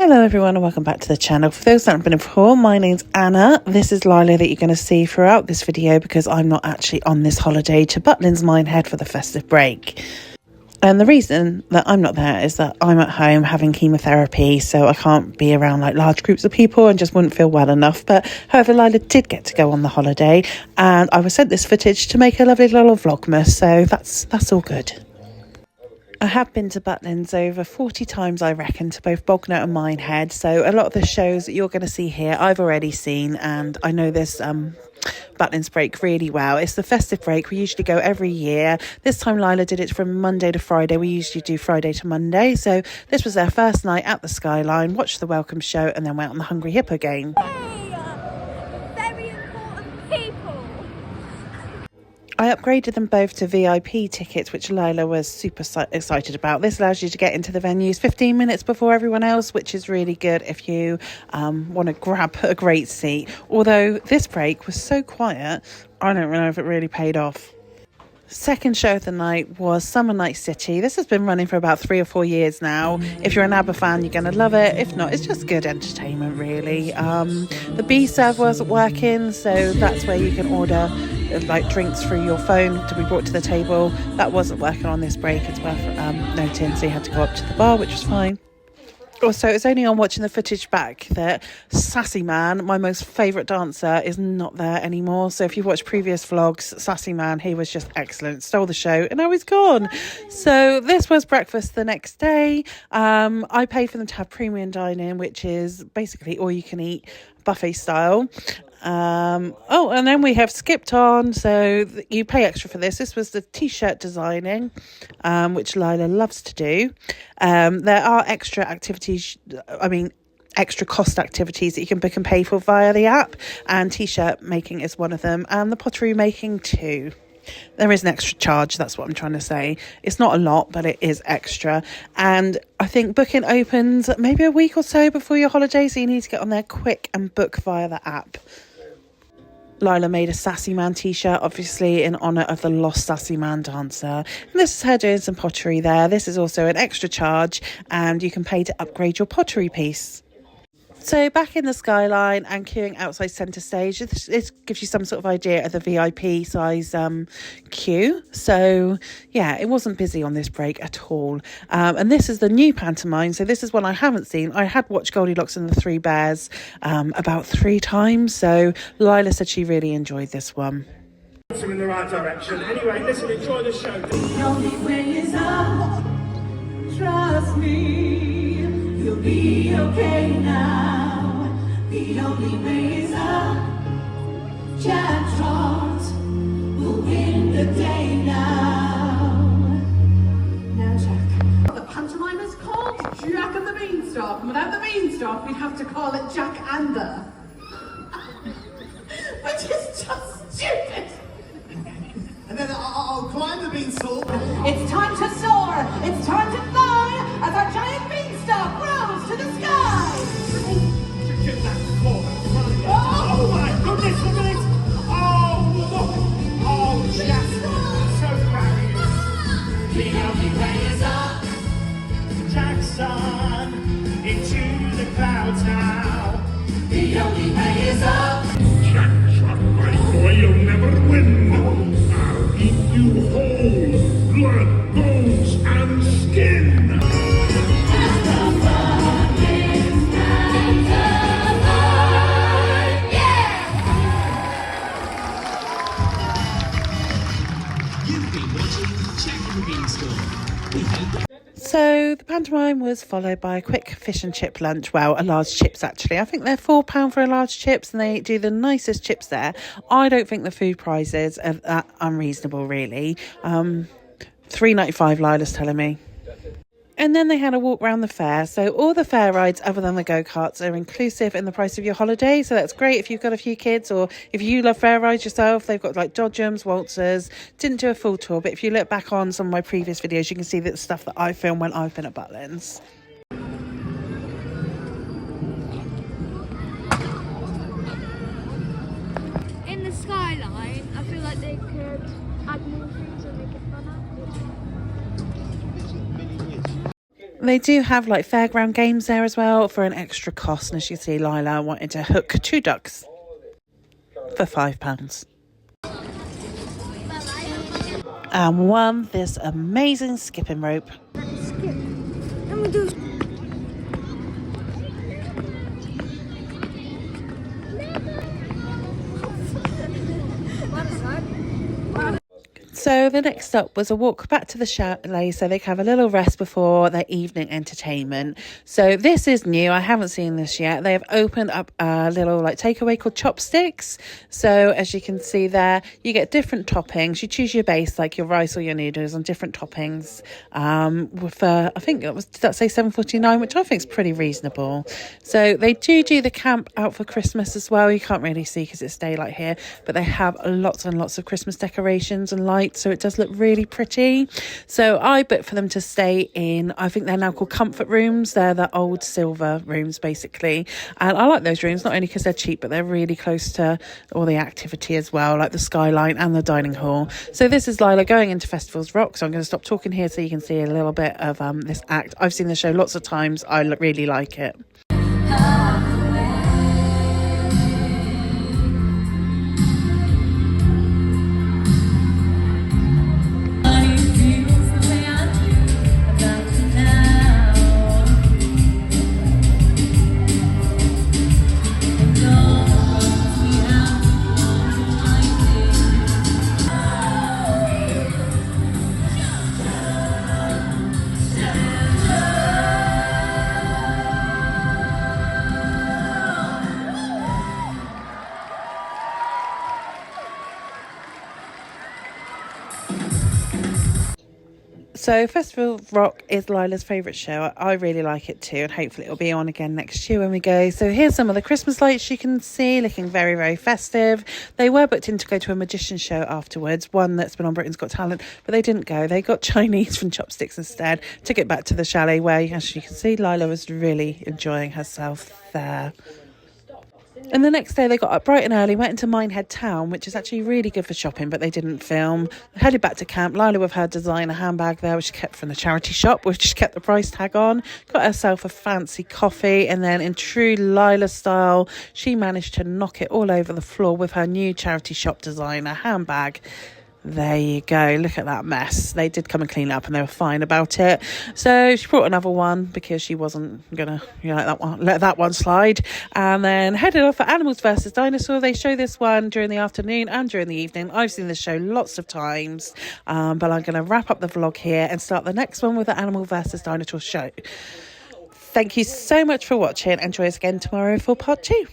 Hello everyone and welcome back to the channel. For those that haven't been in before, my name's Anna. This is Lyla that you're going to see throughout this video because I'm not actually on this holiday to Butlin's Minehead for the festive break. And the reason that I'm not there is that I'm at home having chemotherapy, so I can't be around like large groups of people and just wouldn't feel well enough. But however, Lyla did get to go on the holiday and I was sent this footage to make a lovely little Vlogmas, so that's all good. I have been to Butlin's over 40 times, I reckon, to both Bognor and Minehead. So a lot of the shows that you're going to see here, I've already seen, and I know this Butlin's break really well. It's the festive break. We usually go every year. This time Lyla did it from Monday to Friday. We usually do Friday to Monday. So this was their first night at the Skyline, watched the welcome show, and then went on the Hungry Hippo game. I upgraded them both to VIP tickets, which Lyla was super excited about. This allows you to get into the venues 15 minutes before everyone else, which is really good if you want to grab a great seat. Although this break was so quiet, I don't know if it really paid off. Second show of the night was Summer Night City. This has been running for about 3 or 4 years now. If you're an ABBA fan, you're going to love it. If not, it's just good entertainment, really. The B-serve wasn't working, so that's where you can order like drinks through your phone to be brought to the table. That wasn't working on this break. It's worth noting, so you had to go up to the bar, which was fine. Also, it's only on watching the footage back that Sassy Man, my most favourite dancer, is not there anymore. So if you watch previous vlogs, Sassy Man, he was just excellent. Stole the show and now he's gone. So this was breakfast the next day. I paid for them to have premium dining, which is basically all you can eat buffet style. And then we have skipped on, so you pay extra for this. This was the t-shirt designing, which Lyla loves to do. There are extra activities, extra cost activities that you can book and pay for via the app, and t-shirt making is one of them, and the pottery making too. There is an extra charge, that's what I'm trying to say. It's not a lot, but it is extra. And I think booking opens maybe a week or so before your holiday, so you need to get on there quick and book via the app. Lyla made a Sassy Man t-shirt, obviously in honour of the lost Sassy Man dancer. And this is her doing some pottery there. This is also an extra charge, and you can pay to upgrade your pottery piece. So back in the Skyline and queuing outside centre stage, this gives you some sort of idea of the VIP size queue. So yeah, it wasn't busy on this break at all. And this is the new pantomime. So this is one I haven't seen. I had watched Goldilocks and the Three Bears about 3 times. So Lyla said she really enjoyed this one. In the right direction. Anyway, listen, enjoy the show. The only way is up. Trust me, you'll be okay now. The only way is up. Jack Trot will win the day now. Now, Jack. The pantomime is called Jack and the Beanstalk. And without the Beanstalk, we'd have to call it Jack and the. Which is just stupid. And then I'll climb the beanstalk. It's time to soar. It's time to fly as our giant beanstalk rose to the sky. Get that corner. Oh my goodness, look at it. Oh, look. Oh, Jack. So proud of you. The only way is up. Jackson, into the clouds now. The only way is up. Jackson, my boy, you'll never win. I'll eat you whole, blood, bones, and skin. So the pantomime was followed by a quick fish and chip lunch. Well, a large chips actually. I think they're £4 for a large chips, and they do the nicest chips there. I don't think the food prices are that unreasonable, really. $3.95 Lila's telling me. And then they had a walk around the fair. So all the fair rides other than the go-karts are inclusive in the price of your holiday. So that's great if you've got a few kids, or if you love fair rides yourself. They've got like dodgems, waltzers. Didn't do a full tour, but if you look back on some of my previous videos, you can see that the stuff that I filmed when I've been at Butlin's. In the Skyline, I feel like they could add more things and make it funner. They do have like fairground games there as well for an extra cost. And as you see, Lyla wanted to hook 2 ducks for £5. And won this amazing skipping rope. So the next stop was a walk back to the chalet so they can have a little rest before their evening entertainment. So this is new. I haven't seen this yet. They have opened up a little like takeaway called Chopsticks. So as you can see there, you get different toppings. You choose your base, like your rice or your noodles, on different toppings. With I think it was, did that say $7.49, which I think is pretty reasonable. So they do the camp out for Christmas as well. You can't really see because it's daylight here, but they have lots and lots of Christmas decorations and lights. So it does look really pretty. So I booked for them to stay in, I think they're now called comfort rooms. They're the old silver rooms basically. And I like those rooms, not only because they're cheap, but they're really close to all the activity as well, like the skyline and the dining hall. So this is Lyla going into Festivals Rock. So I'm going to stop talking here so you can see a little bit of this act. I've seen the show lots of times. I really like it. So Festival Rock is Lyla's favourite show. I really like it too, and hopefully it'll be on again next year when we go. So here's some of the Christmas lights you can see, looking very, very festive. They were booked in to go to a magician show afterwards, one that's been on Britain's Got Talent, but they didn't go. They got Chinese from Chopsticks instead. Took it back to the chalet where, as you can see, Lyla was really enjoying herself there. And the next day they got up bright and early, went into Minehead town, which is actually really good for shopping, but they didn't film. They headed back to camp. Lyla with her designer handbag there, which she kept from the charity shop, which just kept the price tag on. Got herself a fancy coffee, and then in true Lyla style, she managed to knock it all over the floor with her new charity shop designer handbag. There you go. Look at that mess. They did come and clean it up and they were fine about it. So she brought another one because she wasn't going to let that one slide. And then headed off for Animals vs. Dinosaur. They show this one during the afternoon and during the evening. I've seen this show lots of times. But I'm going to wrap up the vlog here and start the next one with the Animal vs. Dinosaur show. Thank you so much for watching. And join us again tomorrow for part 2.